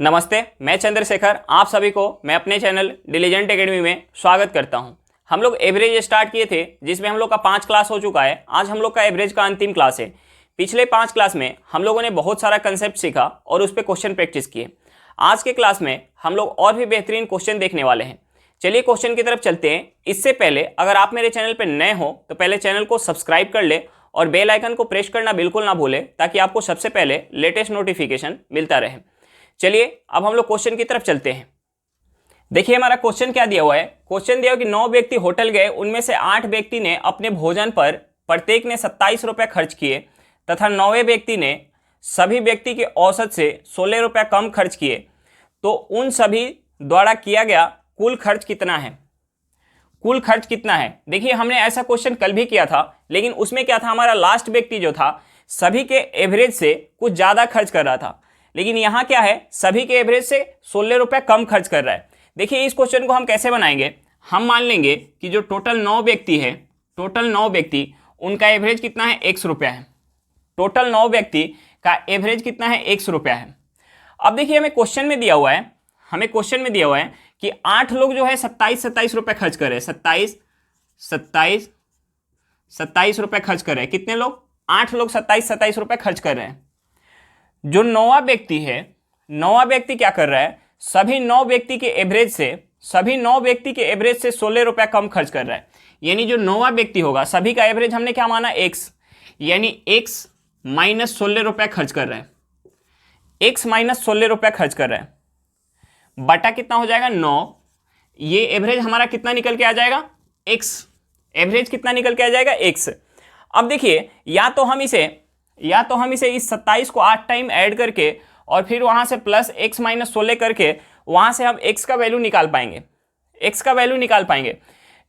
नमस्ते, मैं चंद्रशेखर आप सभी को मैं अपने चैनल डिलीजेंट एकेडमी में स्वागत करता हूं। हम लोग एवरेज स्टार्ट किए थे जिसमें हम लोग का 5 क्लास हो चुका है। आज हम लोग का एवरेज का अंतिम क्लास है। पिछले 5 क्लास में हम लोगों ने बहुत सारा कंसेप्ट सीखा और उस पर क्वेश्चन प्रैक्टिस किए। आज के क्लास में हम लोग और भी बेहतरीन क्वेश्चन देखने वाले हैं। चलिए क्वेश्चन की तरफ चलते हैं। इससे पहले अगर आप मेरे चैनल पर नए हो तो पहले चैनल को सब्सक्राइब कर ले और बेल आइकन को प्रेस करना बिल्कुल ना भूले ताकि आपको सबसे पहले लेटेस्ट नोटिफिकेशन मिलता रहे। चलिए अब हम लोग क्वेश्चन की तरफ चलते हैं। देखिए हमारा क्वेश्चन क्या दिया हुआ है। क्वेश्चन दिया हुआ कि 9 व्यक्ति होटल गए, उनमें से 8 व्यक्ति ने अपने भोजन पर प्रत्येक ने 27 रुपये खर्च किए तथा 9वें व्यक्ति ने सभी व्यक्ति के औसत से 16 रुपये कम खर्च किए, तो उन सभी द्वारा किया गया कुल खर्च कितना है। कुल खर्च कितना है। देखिए हमने ऐसा क्वेश्चन कल भी किया था, लेकिन उसमें क्या था, हमारा लास्ट व्यक्ति जो था सभी के एवरेज से कुछ ज़्यादा खर्च कर रहा था, लेकिन यहाँ क्या है, सभी के एवरेज से 16 रुपये कम खर्च कर रहा है। देखिए इस क्वेश्चन को हम कैसे बनाएंगे। हम मान लेंगे कि जो टोटल 9 व्यक्ति है, टोटल 9 व्यक्ति उनका एवरेज कितना है, 100 रुपया है। टोटल 9 व्यक्ति का एवरेज कितना है, 100 रुपया है। अब देखिए हमें क्वेश्चन में दिया हुआ है, कि 8 लोग जो है 27 रुपये खर्च कर रहे हैं। 27 रुपये खर्च कर रहे हैं। कितने लोग, 8 लोग 27 रुपये खर्च कर रहे हैं। जो 9वां व्यक्ति है, 9वां व्यक्ति क्या कर रहा है, सभी 9 व्यक्ति के एवरेज से 16 रुपया कम खर्च कर रहा है। यानी जो 9वां व्यक्ति होगा, सभी का एवरेज हमने क्या माना, x, यानी x माइनस 16 रुपया खर्च कर रहा है। x माइनस 16 रुपया खर्च कर रहा है, बटा कितना हो जाएगा, 9। ये एवरेज हमारा कितना निकल के आ जाएगा, x। एवरेज कितना निकल के आ जाएगा, x। अब देखिए या तो हम इसे इस 27 को 8 टाइम ऐड करके और फिर वहां से प्लस x माइनस 16 करके वहां से हम x का वैल्यू निकाल पाएंगे।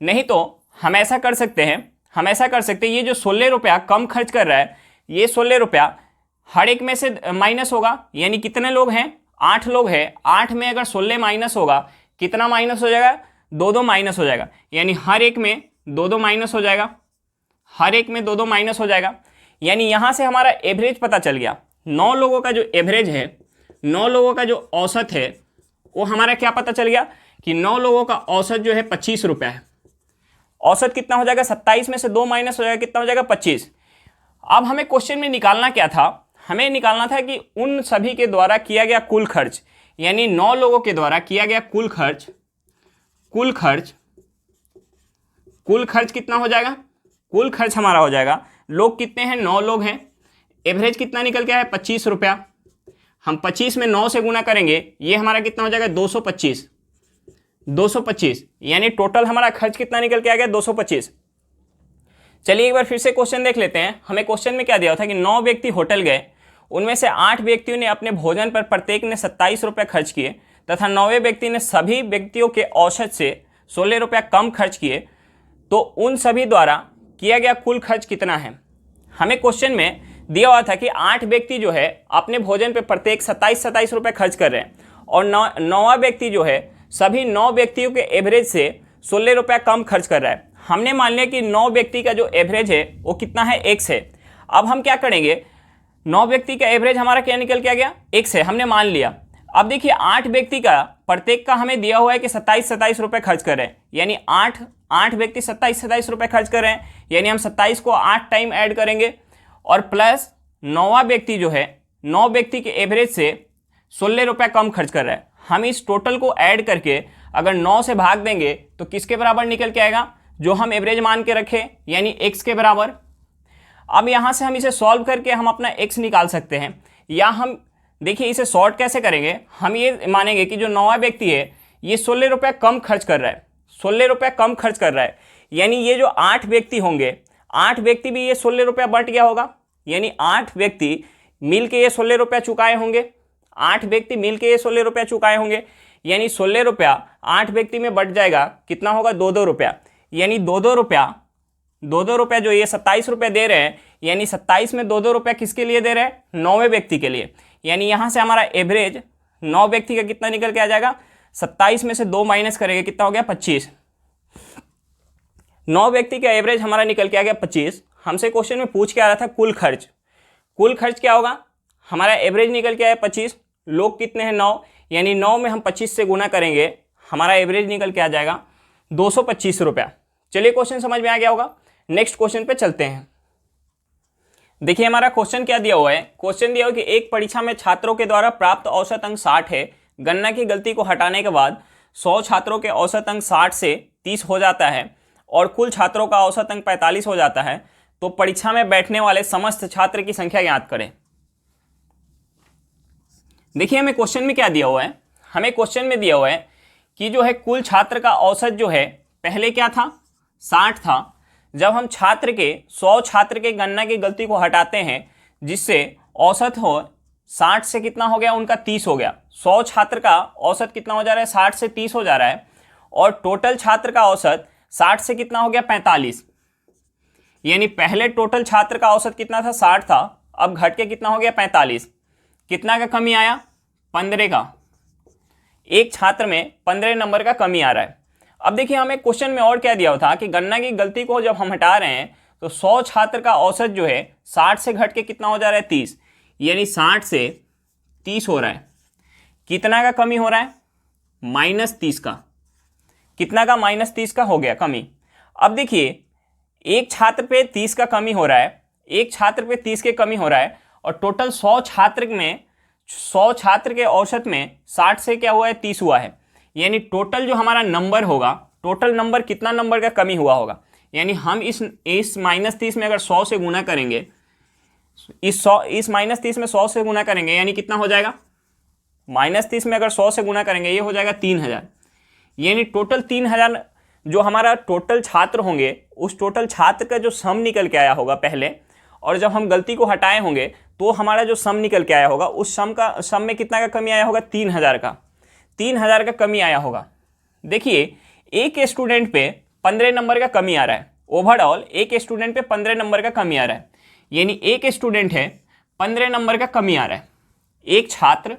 नहीं तो हम ऐसा कर सकते हैं, ये जो 16 रुपया कम खर्च कर रहा है, ये 16 रुपया हर एक में से माइनस होगा। यानी कितने लोग हैं, 8 लोग हैं। 8 में अगर 16 माइनस होगा, कितना माइनस हो जाएगा, 2 माइनस हो जाएगा। यानी हर एक में 2 माइनस हो जाएगा। यानी यहां से हमारा एवरेज पता चल गया। 9 लोगों का जो एवरेज है, 9 लोगों का जो औसत है, वो हमारा क्या पता चल गया कि 9 लोगों का औसत जो है 25 रुपया है। औसत कितना हो जाएगा, 27 में से 2 माइनस हो जाएगा, कितना हो जाएगा, 25। अब हमें क्वेश्चन में निकालना क्या था, हमें निकालना था कि उन सभी के द्वारा किया गया कुल खर्च, यानी 9 लोगों के द्वारा किया गया कुल खर्च कितना हो जाएगा। कुल खर्च हमारा हो जाएगा, लोग कितने हैं, 9 लोग हैं। एवरेज कितना निकल के आया है, 25 रुपया। हम 25 में 9 से गुना करेंगे, ये हमारा कितना हो जाएगा, 225। यानी टोटल हमारा खर्च कितना निकल के आ गया, 225। चलिए एक बार फिर से क्वेश्चन देख लेते हैं। हमें क्वेश्चन में क्या दिया था कि 9 व्यक्ति होटल गए, उनमें से 8 व्यक्तियों ने अपने भोजन पर प्रत्येक ने 27 रुपये खर्च किए तथा 9वें व्यक्ति ने सभी व्यक्तियों के औसत से 16 रुपया कम खर्च किए, तो उन सभी द्वारा किया गया कुल खर्च कितना है। हमें क्वेश्चन में दिया हुआ था कि 8 व्यक्ति जो है अपने भोजन पे प्रत्येक 27 रुपये खर्च कर रहे हैं और 9वां व्यक्ति जो है सभी 9 व्यक्तियों के एवरेज से 16 रुपया कम खर्च कर रहा है। हमने मान लिया कि 9 व्यक्ति का जो एवरेज है वो कितना है, x है। अब हम क्या करेंगे, 9 व्यक्ति का एवरेज हमारा क्या निकल के आ गया, x है, हमने मान लिया। अब देखिए 8 व्यक्ति का प्रत्येक का हमें दिया हुआ है कि 27 रुपये खर्च कर रहे हैं, यानी 8 व्यक्ति 27 रुपये खर्च कर रहे हैं। यानी हम 27 को 8 टाइम ऐड करेंगे और प्लस 9वां व्यक्ति जो है 9 व्यक्ति के एवरेज से 16 रुपया कम खर्च कर रहा है। हम इस टोटल को ऐड करके अगर 9 से भाग देंगे तो किसके बराबर निकल के आएगा, जो हम एवरेज मान के रखे, यानी x के बराबर। अब यहाँ से हम इसे सॉल्व करके हम अपना x निकाल सकते हैं, या हम देखिए इसे शॉर्ट कैसे करेंगे। हम ये मानेंगे कि जो 9वां व्यक्ति है ये 16 रुपया कम खर्च कर रहा है, 16 रुपया कम खर्च कर रहा है। यानी ये जो 8 व्यक्ति होंगे, 8 व्यक्ति भी ये 16 रुपया बट गया होगा, यानी 8 व्यक्ति मिल के ये 16 रुपया चुकाए होंगे। 8 व्यक्ति मिल के ये 16 रुपया चुकाए होंगे, यानी 16 रुपया 8 व्यक्ति में बट जाएगा, कितना होगा, 2 रुपया। यानी 2 रुपया जो ये 27 रुपये दे रहे हैं, यानी 27 में 2 रुपया किसके लिए दे रहे हैं, 9वें व्यक्ति के लिए। यानी यहाँ से हमारा एवरेज 9 व्यक्ति का कितना निकल के आ जाएगा, 27 में से 2 माइनस करेंगे, कितना हो गया, 25। 9 व्यक्ति का एवरेज हमारा निकल के आ गया 25। हमसे क्वेश्चन में पूछ के आ रहा था कुल खर्च क्या होगा, हमारा एवरेज निकल के आया 25, लोग कितने हैं, 9, यानी 9 में हम 25 से गुना करेंगे, हमारा एवरेज निकल के आ जाएगा 225 रुपया। चलिए क्वेश्चन समझ में आ गया होगा। नेक्स्ट क्वेश्चन पे चलते हैं। देखिए हमारा क्वेश्चन क्या दिया हुआ है। क्वेश्चन दिया हुआ है कि एक परीक्षा में छात्रों के द्वारा प्राप्त औसत अंक 60 है। गणना की गलती को हटाने के बाद 100 छात्रों के औसत अंक 60 से 30 हो जाता है और कुल छात्रों का औसत अंक 45 हो जाता है। तो परीक्षा में बैठने वाले समस्त छात्र की संख्या ज्ञात करें। देखिए हमें क्वेश्चन में क्या दिया हुआ है। हमें क्वेश्चन में दिया हुआ है कि जो है कुल छात्र का औसत जो है पहले क्या था, 60 था। जब हम छात्र के 100 छात्र के गणना की गलती को हटाते हैं जिससे औसत हो 60 से कितना हो गया उनका 30 हो गया। 100 छात्र का औसत कितना हो जा रहा है, 60 से 30 हो जा रहा है। और टोटल छात्र का औसत 60 से कितना हो गया, 45। यानी पहले टोटल छात्र का औसत कितना था, 60 था, अब घट के कितना हो गया, 45। कितना का कमी आया, 15 का। एक छात्र में 15 नंबर का कमी आ रहा है। अब देखिए हमें क्वेश्चन में और क्या दिया हुआ था कि गणना की गलती को जब हम हटा रहे हैं तो 100 छात्र का औसत जो है 60 से घट के कितना हो जा रहा है, 30। यानी 60 से 30 हो रहा है। कितना का कमी हो रहा है, -30 का। कितना का, -30 का हो गया कमी। अब देखिए एक छात्र पे 30 का कमी हो रहा है, एक छात्र पे 30 के कमी हो रहा है और टोटल 100 छात्र में 100 छात्र के औसत में 60 से क्या हुआ है, 30 हुआ है। यानी टोटल जो हमारा नंबर होगा, टोटल नंबर कितना नंबर का कमी हुआ होगा। यानी हम इस -30 में अगर 100 से गुना करेंगे, इस -30 में 100 से गुना करेंगे यानी कितना हो जाएगा, -30 में अगर 100 से गुना करेंगे ये हो जाएगा 3000। यानी टोटल 3000 जो हमारा टोटल छात्र होंगे उस टोटल छात्र का जो सम निकल के आया होगा पहले, और जब हम गलती को हटाए होंगे तो हमारा जो सम निकल के आया होगा उस सम में कितना का कमी आया होगा, 3000 का। 3000 का कमी आया होगा। देखिए एक स्टूडेंट पे 15 नंबर का कमी आ रहा है। ओवरऑल एक स्टूडेंट पे 15 नंबर का कमी आ रहा है। यानी एक स्टूडेंट है, 15 नंबर का कमी आ रहा है। एक छात्र,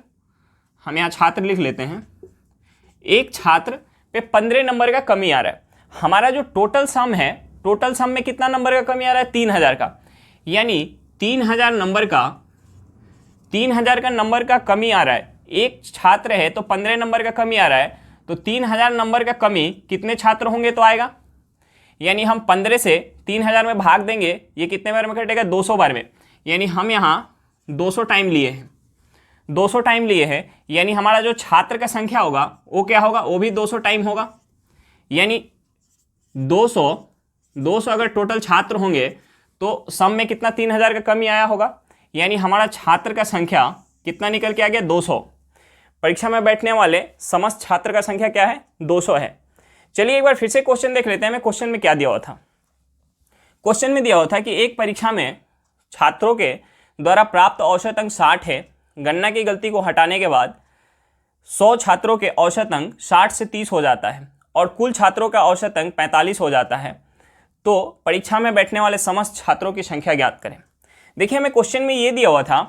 हम यहाँ छात्र लिख लेते हैं, एक छात्र पे 15 नंबर का कमी आ रहा है। हमारा जो टोटल सम है, टोटल सम में कितना नंबर का कमी आ रहा है, 3000 का। यानी 3000 नंबर का, 3000 का नंबर का कमी आ रहा है। एक छात्र है तो 15 नंबर का कमी आ रहा है, तो 3000 नंबर का कमी कितने छात्र होंगे तो आएगा। यानी हम 15 से 3000 में भाग देंगे, ये कितने बार में कटेगा, 200 बार में। यानी हम यहाँ 200 टाइम लिए हैं, 200 टाइम लिए हैं। यानी हमारा जो छात्र का संख्या होगा वो क्या होगा, वो भी 200 टाइम होगा। यानी 200 अगर टोटल छात्र होंगे तो सम में कितना 3000 का कमी आया होगा। यानी हमारा छात्र का संख्या कितना निकल के आ गया, 200। परीक्षा में बैठने वाले समस्त छात्र का संख्या क्या है, 200 है। चलिए एक बार फिर से क्वेश्चन देख लेते हैं। हमें क्वेश्चन में क्या दिया हुआ था। क्वेश्चन में दिया हुआ था कि एक परीक्षा में छात्रों के द्वारा प्राप्त औसत अंक 60 है। गणना की गलती को हटाने के बाद 100 छात्रों के औसत अंक 60 से 30 हो जाता है और कुल छात्रों का औसत अंक 45 हो जाता है। तो परीक्षा में बैठने वाले समस्त छात्रों की संख्या ज्ञात करें। देखिए हमें क्वेश्चन में ये दिया हुआ था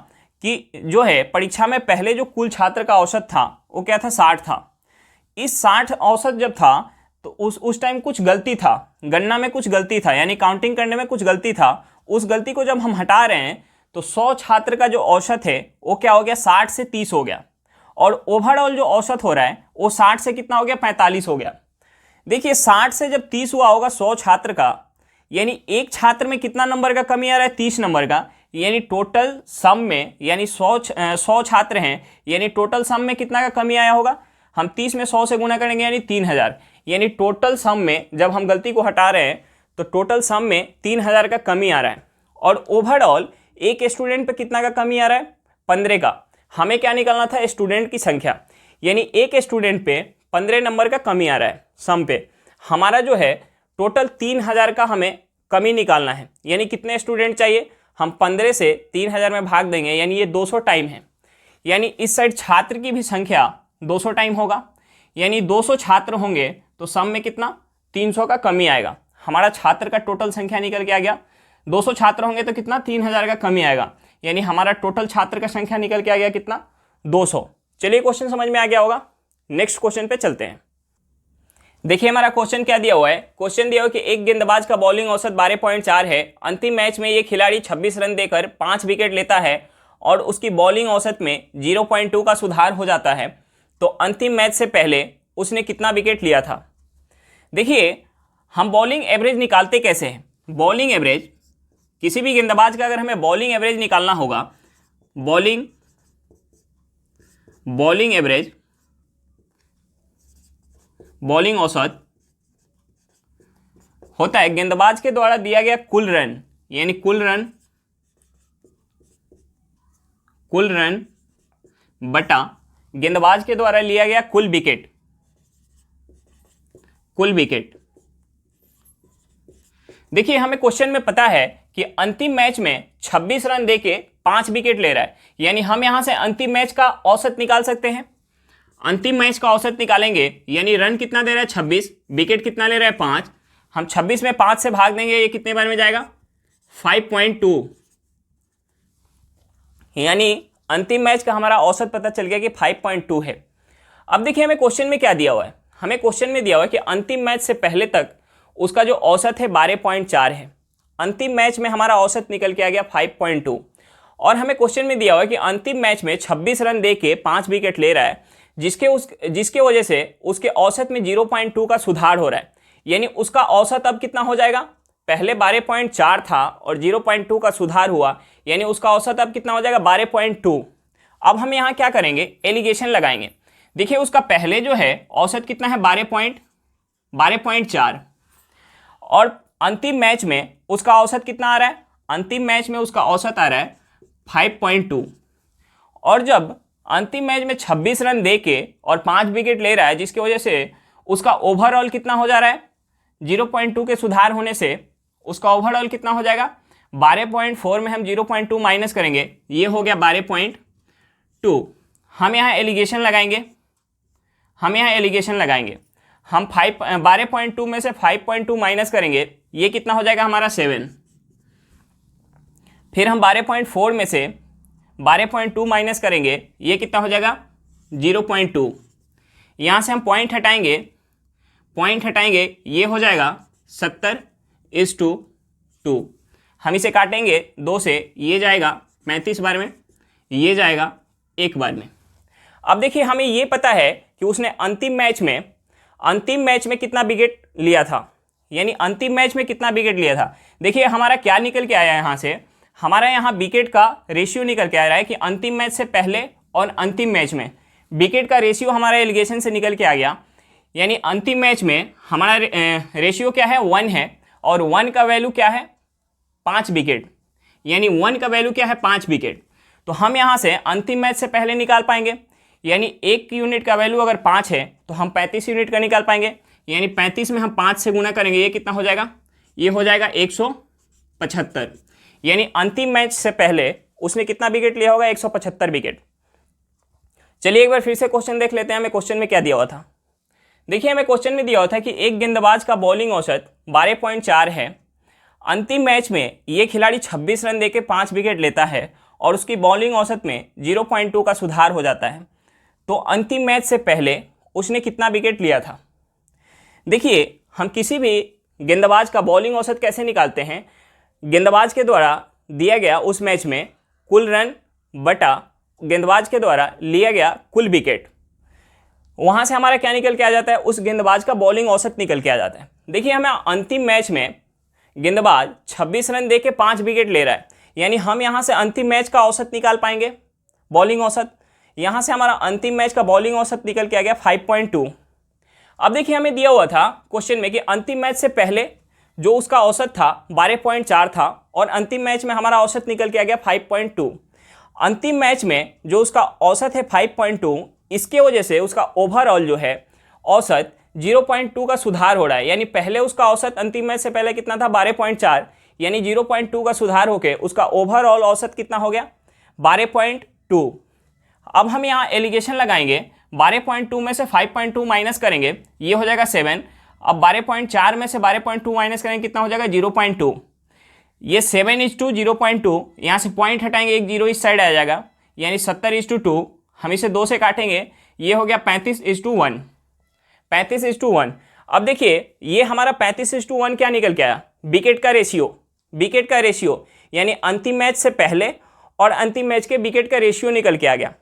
कि जो है परीक्षा में पहले जो कुल छात्र का औसत था वो क्या था, 60 था। इस 60 औसत जब था तो उस टाइम कुछ गलती था, गणना में कुछ गलती था, यानी काउंटिंग करने में कुछ गलती था। उस गलती को जब हम हटा रहे हैं तो 100 छात्र का जो औसत है वो क्या हो गया, 60 से 30 हो गया। और ओवरऑल जो औसत हो रहा है वो 60 से कितना हो गया, 45 हो गया। देखिए 60 से जब 30 हुआ होगा 100 छात्र का, यानी एक छात्र में कितना नंबर का कमी आ रहा है, 30 नंबर का। यानी टोटल सम में, यानी 100 छात्र हैं, यानी टोटल सम में कितना का कमी आया होगा, हम 30 में 100 से गुना करेंगे यानी 3000। यानी टोटल सम में जब हम गलती को हटा रहे हैं तो टोटल सम में 3000 का कमी आ रहा है। और ओवरऑल एक स्टूडेंट पे कितना का कमी आ रहा है, 15 का। हमें क्या निकालना था, स्टूडेंट की संख्या। यानी एक स्टूडेंट पे 15 नंबर का कमी आ रहा है सम पे। हमारा जो है टोटल 3000 का हमें कमी निकालना है। यानी कितने स्टूडेंट चाहिए, हम 15 से 3000 में भाग देंगे, यानी ये 200 टाइम है। यानी इस साइड छात्र की भी संख्या 200 टाइम होगा। यानी 200 छात्र होंगे तो सम में कितना, 300 का कमी आएगा। हमारा छात्र का टोटल संख्या निकल के आ गया। 200 छात्र होंगे तो कितना, 3000 का कमी आएगा। यानी हमारा टोटल छात्र का संख्या निकल के आ गया कितना, 200। चलिए क्वेश्चन समझ में आ गया होगा। नेक्स्ट क्वेश्चन पे चलते हैं। देखिए हमारा क्वेश्चन क्या दिया हुआ है। क्वेश्चन दिया हुआ है कि एक गेंदबाज का बॉलिंग औसत 12.4 है। अंतिम मैच में ये खिलाड़ी 26 रन देकर 5 विकेट लेता है और उसकी बॉलिंग औसत में 0.2 का सुधार हो जाता है। तो अंतिम मैच से पहले उसने कितना विकेट लिया था। देखिए हम बॉलिंग एवरेज निकालते कैसे हैं। बॉलिंग एवरेज, किसी भी गेंदबाज का अगर हमें बॉलिंग एवरेज निकालना होगा, बॉलिंग एवरेज, बॉलिंग औसत होता है गेंदबाज के द्वारा दिया गया कुल रन, यानी कुल रन बटा गेंदबाज के द्वारा लिया गया कुल विकेट। देखिए हमें क्वेश्चन में पता है कि अंतिम मैच में 26 रन देके 5 विकेट ले रहा है, यानी हम यहां से अंतिम मैच का औसत निकाल सकते हैं। अंतिम मैच का औसत निकालेंगे, यानी रन कितना दे रहा है 26, विकेट कितना ले रहा है 5, हम 26 में 5 से भाग देंगे, ये कितने बार में जाएगा 5.2, यानी अंतिम मैच का हमारा औसत पता चल गया कि 5.2 है। अब देखिए हमें क्वेश्चन में क्या दिया हुआ है, हमें क्वेश्चन में दिया हुआ है कि अंतिम मैच से पहले तक उसका जो औसत है 12.4 है। अंतिम मैच में हमारा औसत निकल के आ गया 5.2, और हमें क्वेश्चन में दिया हुआ है कि अंतिम मैच में 26 रन दे के 5 विकेट ले रहा है, जिसके वजह से उसके औसत में 0.2 का सुधार हो रहा है, यानी उसका औसत अब कितना हो जाएगा, पहले 12.4 था और 0.2 का सुधार हुआ, यानी उसका औसत अब कितना हो जाएगा 12.2। अब हम यहाँ क्या करेंगे, एलिगेशन लगाएंगे। देखिए उसका पहले जो है औसत कितना है 12.4, और अंतिम मैच में उसका औसत कितना आ रहा है, अंतिम मैच में उसका औसत आ रहा है 5.2, और जब अंतिम मैच में 26 रन दे के और 5 विकेट ले रहा है, जिसकी वजह से उसका ओवरऑल कितना हो जा रहा है, 0.2 के सुधार होने से उसका ओवरऑल कितना हो जाएगा 12.4 में हम 0.2 माइनस करेंगे, ये हो गया 12.2। हम यहाँ एलिगेशन लगाएंगे, हम 12.2 में से 5.2 माइनस करेंगे, ये कितना हो जाएगा हमारा 7। फिर हम 12.4 में से 12.2 माइनस करेंगे, ये कितना हो जाएगा 0.2। यहाँ से हम पॉइंट हटाएंगे, ये हो जाएगा 70:2। हम इसे काटेंगे 2 से, ये जाएगा 35 बार में, ये जाएगा 1 बार में। अब देखिए हमें ये पता है कि उसने अंतिम मैच में कितना विकेट लिया था, यानी अंतिम मैच में कितना विकेट लिया था। देखिए हमारा क्या निकल के आया है, यहाँ से हमारा यहाँ विकेट का रेशियो निकल के आ रहा है कि अंतिम मैच से पहले और अंतिम मैच में विकेट का रेशियो हमारा एलिगेशन से निकल के आ गया, यानी अंतिम मैच में हमारा रेशियो क्या है 1 है, और 1 का वैल्यू क्या है 5 विकेट, यानी 1 का वैल्यू क्या है 5 विकेट। तो हम यहाँ से अंतिम मैच से पहले निकाल पाएंगे, यानी 1 यूनिट का वैल्यू अगर 5 है तो हम 35 यूनिट का निकाल पाएंगे, यानी 35 में हम 5 से गुना करेंगे, ये कितना हो जाएगा, ये हो जाएगा 175, यानी अंतिम मैच से पहले उसने कितना विकेट लिया होगा 175 विकेट। चलिए एक बार फिर से क्वेश्चन देख लेते हैं, हमें क्वेश्चन में क्या दिया हुआ था। देखिए हमें क्वेश्चन में दिया हुआ था कि एक गेंदबाज का बॉलिंग औसत 12.4 है, अंतिम मैच में ये खिलाड़ी 26 रन देके 5 विकेट लेता है और उसकी बॉलिंग औसत में 0.2 का सुधार हो जाता है, तो अंतिम मैच से पहले उसने कितना विकेट लिया था। देखिए हम किसी भी गेंदबाज का बॉलिंग औसत कैसे निकालते हैं, गेंदबाज के द्वारा दिया गया उस मैच में कुल रन बटा गेंदबाज के द्वारा लिया गया कुल विकेट, वहाँ से हमारा क्या निकल के आ जाता है, उस गेंदबाज का बॉलिंग औसत निकल के आ जाता है। देखिए हमें अंतिम मैच में गेंदबाज 26 रन देके 5 विकेट ले रहा है, यानी हम यहाँ से अंतिम मैच का औसत निकाल पाएंगे, बॉलिंग औसत। यहाँ से हमारा अंतिम मैच का बॉलिंग औसत निकल के आ गया 5.2। अब देखिए हमें दिया हुआ था क्वेश्चन में कि अंतिम मैच से पहले जो उसका औसत था 12.4 था, और अंतिम मैच में हमारा औसत निकल के आ गया 5.2। अंतिम मैच में जो उसका औसत है 5.2, इसके वजह से उसका ओवरऑल जो है औसत 0.2 का सुधार हो रहा है, यानी पहले उसका औसत अंतिम मैच से पहले कितना था 12.4, यानी 0.2 का सुधार होके उसका ओवरऑल औसत कितना हो गया 12.2। अब हम यहाँ एलिगेशन लगाएंगे, 12.2 में से 5.2 माइनस करेंगे, ये हो जाएगा 7। अब 12.4 में से 12.2 माइनस करेंगे, कितना हो जाएगा 0.2, ये 7:0.2, यहाँ से पॉइंट हटाएंगे, एक जीरो इस साइड आ जाएगा, यानी 70:2। हम इसे 2 से काटेंगे, ये हो गया 35:1, 35:1। अब देखिए ये हमारा 35:1 क्या निकल के आया, विकेट का रेशियो, यानी अंतिम मैच से पहले और अंतिम मैच के विकेट का रेशियो निकल के आ गया।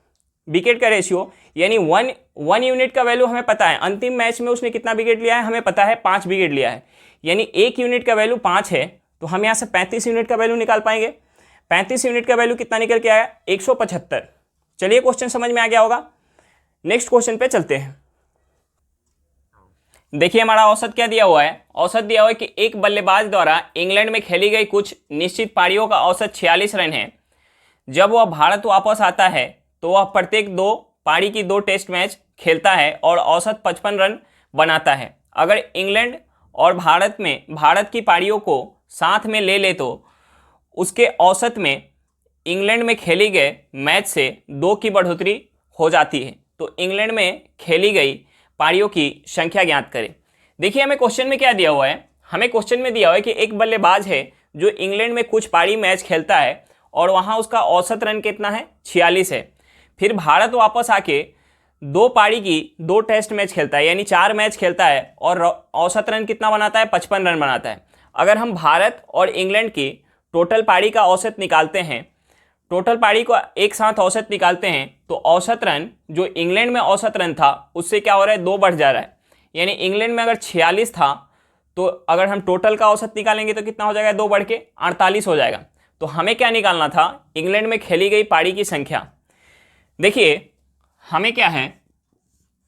विकेट का रेशियो, यानी वन यूनिट का वैल्यू हमें पता है, अंतिम मैच में उसने कितना विकेट लिया है हमें पता है, 5 विकेट लिया है, यानी 1 यूनिट का वैल्यू 5 है, तो हम यहाँ से 35 यूनिट का वैल्यू निकाल पाएंगे। 35 यूनिट का वैल्यू कितना निकल के आया, 175। चलिए क्वेश्चन समझ में आ गया होगा। नेक्स्ट क्वेश्चन पे चलते हैं। देखिए हमारा औसत क्या दिया हुआ है, औसत दिया हुआ है कि एक बल्लेबाज द्वारा इंग्लैंड में खेली गई कुछ निश्चित पारियों का औसत 46 रन है। जब वह भारत वापस आता है तो वह प्रत्येक 2 पारी की 2 टेस्ट मैच खेलता है और औसत 55 रन बनाता है। अगर इंग्लैंड और भारत की पारियों को साथ में ले तो उसके औसत में इंग्लैंड में खेली गए मैच से 2 की बढ़ोतरी हो जाती है। तो इंग्लैंड में खेली गई पारियों की संख्या ज्ञात करें। देखिए हमें क्वेश्चन में क्या दिया हुआ है, हमें क्वेश्चन में दिया हुआ है कि एक बल्लेबाज है जो इंग्लैंड में कुछ पारी मैच खेलता है और वहां उसका औसत रन कितना है, 46 है। फिर भारत वापस आके 2 पारी की 2 टेस्ट मैच खेलता है, यानी 4 मैच खेलता है और औसत रन कितना बनाता है, 55 रन बनाता है। अगर हम भारत और इंग्लैंड की टोटल पारी का औसत निकालते हैं, टोटल पारी को एक साथ औसत निकालते हैं, तो औसत रन जो इंग्लैंड में औसत रन था उससे क्या हो रहा है, 2 बढ़ जा रहा है। यानी इंग्लैंड में अगर 46 था तो अगर हम टोटल का औसत निकालेंगे तो कितना हो जाएगा, 2 बढ़ के 48 हो जाएगा। तो हमें क्या निकालना था, इंग्लैंड में खेली गई पारी की संख्या। देखिए हमें क्या है,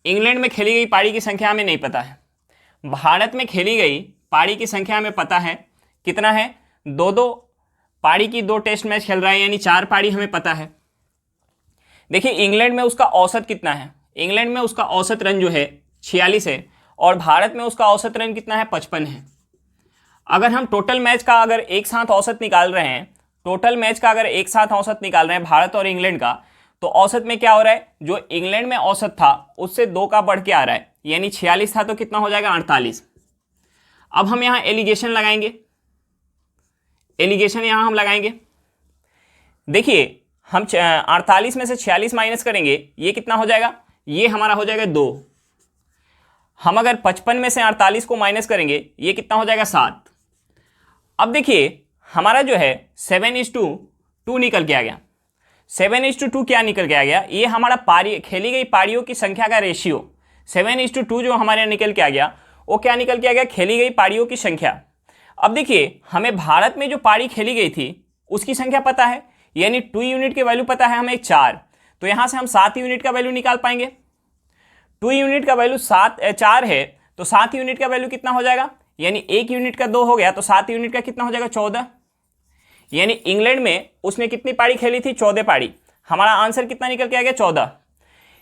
इंग्लैंड में खेली गई पारी की संख्या हमें नहीं पता है, भारत में खेली गई पारी की संख्या हमें पता है, कितना है, 2 पारी की 2 टेस्ट मैच खेल रहा है, यानी 4 पारी हमें पता है। देखिए इंग्लैंड में उसका औसत कितना है, इंग्लैंड में उसका औसत रन जो है 46 है और भारत में उसका औसत रन कितना है, 55 है। अगर हम टोटल मैच का अगर एक साथ औसत निकाल रहे हैं, टोटल मैच का अगर एक साथ औसत निकाल रहे हैं भारत और इंग्लैंड का, तो औसत में क्या हो रहा है, जो इंग्लैंड में औसत था उससे 2 का बढ़ के आ रहा है, यानी 46 था तो कितना हो जाएगा, 48। अब हम यहाँ एलिगेशन लगाएंगे, एलिगेशन यहाँ हम लगाएंगे। देखिए हम 48 में से 46 माइनस करेंगे, ये कितना हो जाएगा, ये हमारा हो जाएगा 2। हम अगर 55 में से 48 को माइनस करेंगे, ये कितना हो जाएगा, 7। अब देखिए हमारा जो है 7:2 निकल के आ गया। 7:2 क्या निकल के आ गया, ये हमारा पारी खेली गई पारियों की संख्या का रेशियो। 7:2 जो हमारे यहाँ निकल के आ गया, वो क्या निकल के आ गया, खेली गई पारियों की संख्या। अब देखिए हमें भारत में जो पारी खेली गई थी उसकी संख्या पता है, यानी 2 यूनिट के वैल्यू पता है हमें 4, तो यहाँ से हम 7 यूनिट का वैल्यू निकाल पाएंगे। 2 यूनिट का वैल्यू 4 है, तो 7 यूनिट का वैल्यू कितना हो जाएगा, यानी 1 यूनिट का 2 हो गया, तो 7 यूनिट का कितना हो जाएगा, 14। यानी इंग्लैंड में उसने कितनी पारी खेली थी, 14 पारी। हमारा आंसर कितना निकल के आ गया, 14।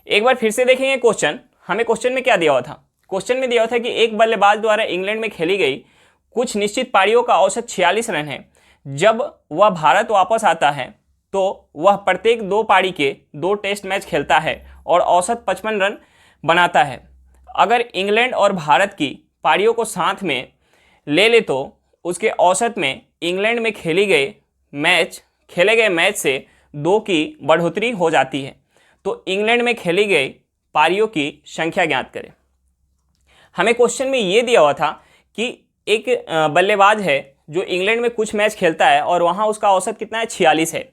एक बार फिर से देखेंगे क्वेश्चन, हमें क्वेश्चन में क्या दिया हुआ था, क्वेश्चन में दिया हुआ था कि एक बल्लेबाज द्वारा इंग्लैंड में खेली गई कुछ निश्चित पारियों का औसत 46 रन है। जब वह भारत वापस आता है तो वह प्रत्येक 2 पारी के 2 टेस्ट मैच खेलता है और औसत 55 रन बनाता है। अगर इंग्लैंड और भारत की पारियों को साथ में ले तो उसके औसत में इंग्लैंड में खेले गए मैच से 2 की बढ़ोतरी हो जाती है। तो इंग्लैंड में खेली गई पारियों की संख्या ज्ञात करें। हमें क्वेश्चन में ये दिया हुआ था कि एक बल्लेबाज है जो इंग्लैंड में कुछ मैच खेलता है और वहाँ उसका औसत कितना है, 46 है।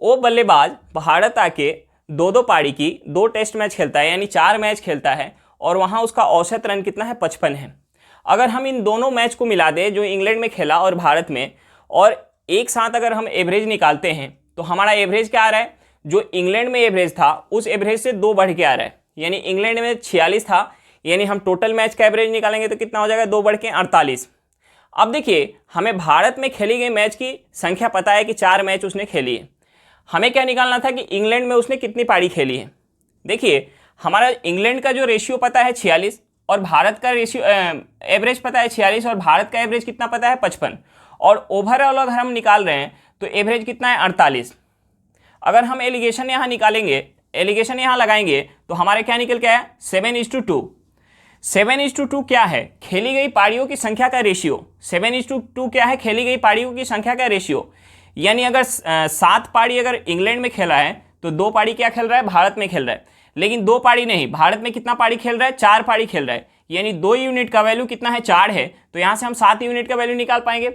वो बल्लेबाज भारत आके 2 पारी की 2 टेस्ट मैच खेलता है, यानी 4 मैच खेलता है और वहाँ उसका औसत रन कितना है, 55 है। अगर हम इन दोनों मैच को मिला दें जो इंग्लैंड में खेला और भारत में, और एक साथ अगर हम एवरेज निकालते हैं तो हमारा एवरेज क्या आ रहा है, जो इंग्लैंड में एवरेज था उस एवरेज से 2 बढ़ के आ रहा है। यानी इंग्लैंड में 46 था, यानी हम टोटल मैच का एवरेज निकालेंगे तो कितना हो जाएगा, 2 बढ़ के 48। अब देखिए हमें भारत में खेली गई मैच की संख्या पता है कि 4 मैच उसने खेली है। हमें क्या निकालना था कि इंग्लैंड में उसने कितनी पारी खेली है। देखिए हमारा इंग्लैंड का जो रेशियो पता है 46 और भारत का रेशियो एवरेज पता है 46 और भारत का एवरेज कितना पता है, 55, और ओवरऑल अगर हम निकाल रहे हैं तो एवरेज कितना है, 48। अगर हम एलिगेशन यहाँ निकालेंगे, एलिगेशन यहाँ लगाएंगे तो हमारे क्या निकल के आया, 7:2। 7:2 क्या है, खेली गई पारियों की संख्या का रेशियो। 7:2 क्या है, खेली गई पारियों की संख्या का रेशियो। यानी अगर 7 पारी अगर इंग्लैंड में खेला है तो 2 पारी क्या खेल रहा है, भारत में खेल रहा है। लेकिन 2 पारी नहीं, भारत में कितना पारी खेल रहा है, 4 पारी खेल रहा है। यानी 2 यूनिट का वैल्यू कितना है, 4 है, तो यहाँ से हम 7 यूनिट का वैल्यू निकाल पाएंगे।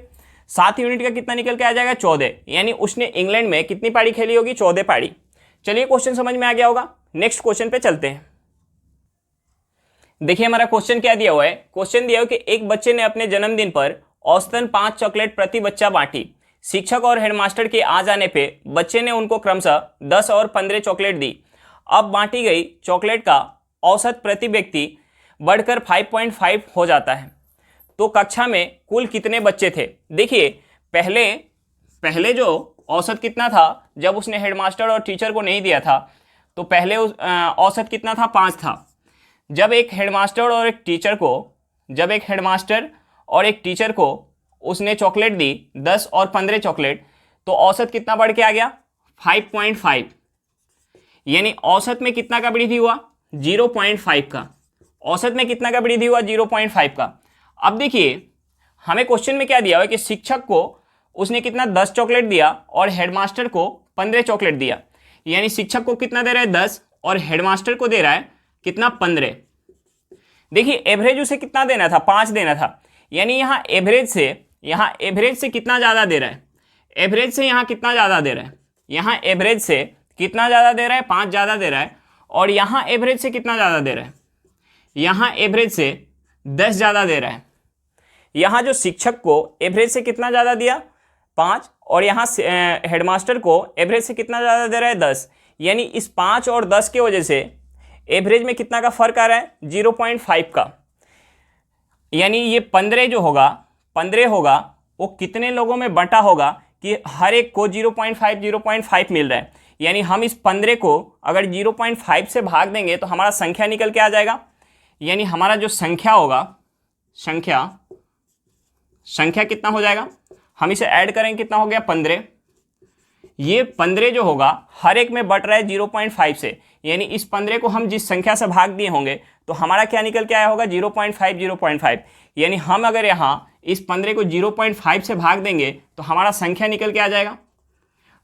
7 यूनिट का कितना निकल के आ जाएगा, 14। यानी उसने इंग्लैंड में कितनी पारी खेली होगी, 14 पारी। चलिए क्वेश्चन समझ में आ गया होगा, नेक्स्ट क्वेश्चन पे चलते हैं। देखिए हमारा क्वेश्चन क्या दिया हुआ है। क्वेश्चन दिया हुआ है कि एक बच्चे ने अपने जन्मदिन पर औसतन 5 चॉकलेट प्रति बच्चा बांटी। शिक्षक और हेडमास्टर के आ जाने पे बच्चे ने उनको क्रमशः 10 और 15 चॉकलेट दी। अब बांटी गई चॉकलेट का औसत प्रति व्यक्ति बढ़कर 5.5 हो जाता है। तो कक्षा में कुल कितने बच्चे थे। देखिए पहले जो औसत कितना था, जब उसने हेडमास्टर और टीचर को नहीं दिया था तो पहले औसत कितना था, 5 था। जब एक हेडमास्टर और एक टीचर को उसने चॉकलेट दी 10 और 15 चॉकलेट, तो औसत कितना बढ़ के आ गया, 5.5। यानी औसत में कितना का वृद्धि हुआ, 0.5 का। औसत में कितना का वृद्धि हुआ, 0.5 का। अब देखिए हमें क्वेश्चन में क्या दिया हुआ है कि शिक्षक को उसने कितना 10 चॉकलेट दिया और हेडमास्टर को 15 चॉकलेट दिया। यानी शिक्षक को कितना दे रहा है, 10, और हेडमास्टर को दे रहा है कितना, 15। देखिए एवरेज उसे कितना देना था, 5 देना था। यानी यहाँ एवरेज से कितना ज़्यादा दे रहा है, एवरेज से यहाँ कितना ज़्यादा दे रहा है, यहाँ एवरेज से कितना ज़्यादा दे रहा है, 5 ज़्यादा दे रहा है। और यहाँ एवरेज से कितना ज़्यादा दे रहा है, यहाँ एवरेज से 10 ज़्यादा दे रहा है। यहाँ जो शिक्षक को एवरेज से कितना ज़्यादा दिया, 5, और यहाँ हेडमास्टर को एवरेज से कितना ज़्यादा दे रहा है, 10। यानी इस 5 और 10 के वजह से एवरेज में कितना का फर्क आ रहा है, 0.5 का। यानी ये 15 होगा वो कितने लोगों में बंटा होगा कि हर एक को 0.5 मिल रहा है। यानी हम इस 15 को अगर 0.5 से भाग देंगे तो हमारा संख्या निकल के आ जाएगा। यानी हमारा जो संख्या होगा, संख्या कितना हो जाएगा, हम इसे ऐड करेंगे, कितना हो गया, 15। ये 15 जो होगा हर एक में बट रहा है 0.5 से। यानी इस 15 को हम जिस संख्या से भाग दिए होंगे तो हमारा क्या निकल के आया होगा, 0.5। यानी हम अगर यहाँ इस 15 को 0.5 से भाग देंगे तो हमारा संख्या निकल के आ जाएगा।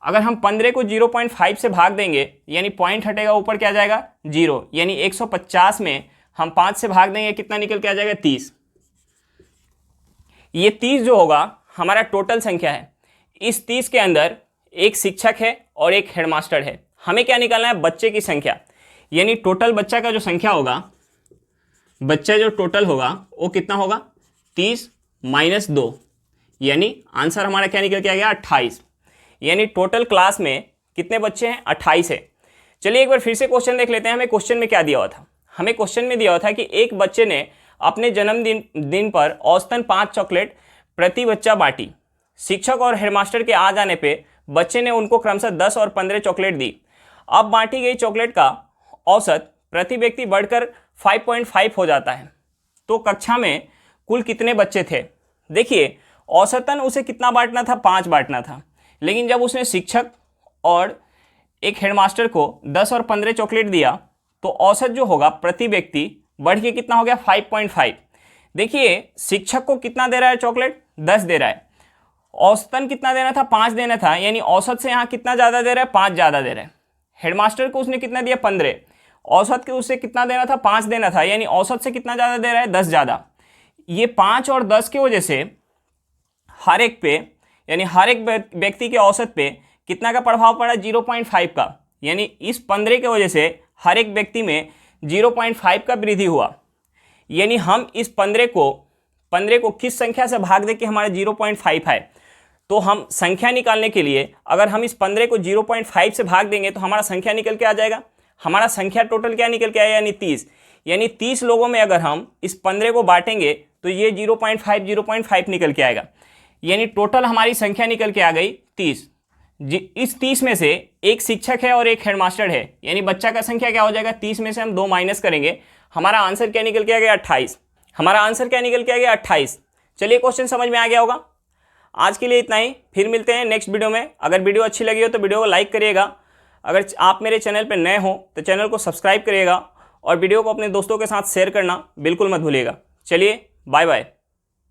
अगर हम 15 को 0.5 से भाग देंगे यानी पॉइंट हटेगा, ऊपर क्या आ जाएगा, 0। यानी 150 में हम 5 से भाग देंगे, कितना निकल के आ जाएगा, 30। ये 30 जो होगा हमारा टोटल संख्या है। इस 30 के अंदर एक शिक्षक है और एक हेडमास्टर है। हमें क्या निकालना है, बच्चे की संख्या। यानी टोटल बच्चा का जो संख्या होगा, बच्चा जो टोटल होगा वो कितना होगा, 30 - 2। यानी आंसर हमारा क्या निकल के आ गया, 28। यानी टोटल क्लास में कितने बच्चे हैं, 28 है। चलिए एक बार फिर से क्वेश्चन देख लेते हैं। हमें क्वेश्चन में क्या दिया हुआ था। हमें क्वेश्चन में दिया हुआ था कि एक बच्चे ने अपने जन्मदिन पर औसतन 5 चॉकलेट प्रति बच्चा बांटी। शिक्षक और हेडमास्टर के आ जाने पे बच्चे ने उनको क्रमशः 10 और 15 चॉकलेट दी। अब बांटी गई चॉकलेट का औसत प्रति व्यक्ति बढ़कर 5.5 हो जाता है। तो कक्षा में कुल कितने बच्चे थे। देखिए औसतन उसे कितना बांटना था, 5 बांटना था। लेकिन जब उसने शिक्षक और एक हेडमास्टर को 10 और 15 चॉकलेट दिया तो औसत जो होगा प्रति व्यक्ति बढ़ के कितना हो गया, 5.5। देखिए शिक्षक को कितना दे रहा है चॉकलेट, 10 दे रहा है। औसतन कितना देना था, 5 देना था। यानी औसत से यहाँ कितना ज़्यादा दे रहा है, 5 ज़्यादा दे रहा है। हेडमास्टर को उसने कितना दिया, 15। औसत के उससे कितना देना था, 5 देना था। यानी औसत से कितना ज़्यादा दे रहा है, 10 ज़्यादा। ये 5 और 10 की वजह से हर एक पे, यानी हर एक व्यक्ति के औसत पे कितना का प्रभाव पड़ा, 0.5 का। यानी इस 15 की वजह से हर एक व्यक्ति में 0.5 का वृद्धि हुआ। यानी हम इस 15 को किस संख्या से भाग दे कि हमारा 0.5 है। तो हम संख्या निकालने के लिए अगर हम इस 15 को 0.5 से भाग देंगे तो हमारा संख्या निकल के आ जाएगा। हमारा संख्या टोटल क्या निकल के आया, यानी 30। यानी 30 लोगों में अगर हम इस 15 को बांटेंगे तो ये 0.5 निकल के आएगा। यानी टोटल हमारी संख्या निकल के आ गई 30। इस 30 में से एक शिक्षक है और एक हेडमास्टर है। यानी बच्चा का संख्या क्या हो जाएगा, 30 में से हम 2 माइनस करेंगे, हमारा आंसर क्या निकल के आ गया, 28। हमारा आंसर क्या निकल के आ गया, 28। चलिए क्वेश्चन समझ में आ गया होगा। आज के लिए इतना ही, फिर मिलते हैं नेक्स्ट वीडियो में। अगर वीडियो अच्छी लगी हो तो वीडियो को लाइक करिएगा। अगर आप मेरे चैनल पर नए हो तो चैनल को सब्सक्राइब करिएगा और वीडियो को अपने दोस्तों के साथ शेयर करना बिल्कुल मत भूलिएगा। चलिए बाय बाय।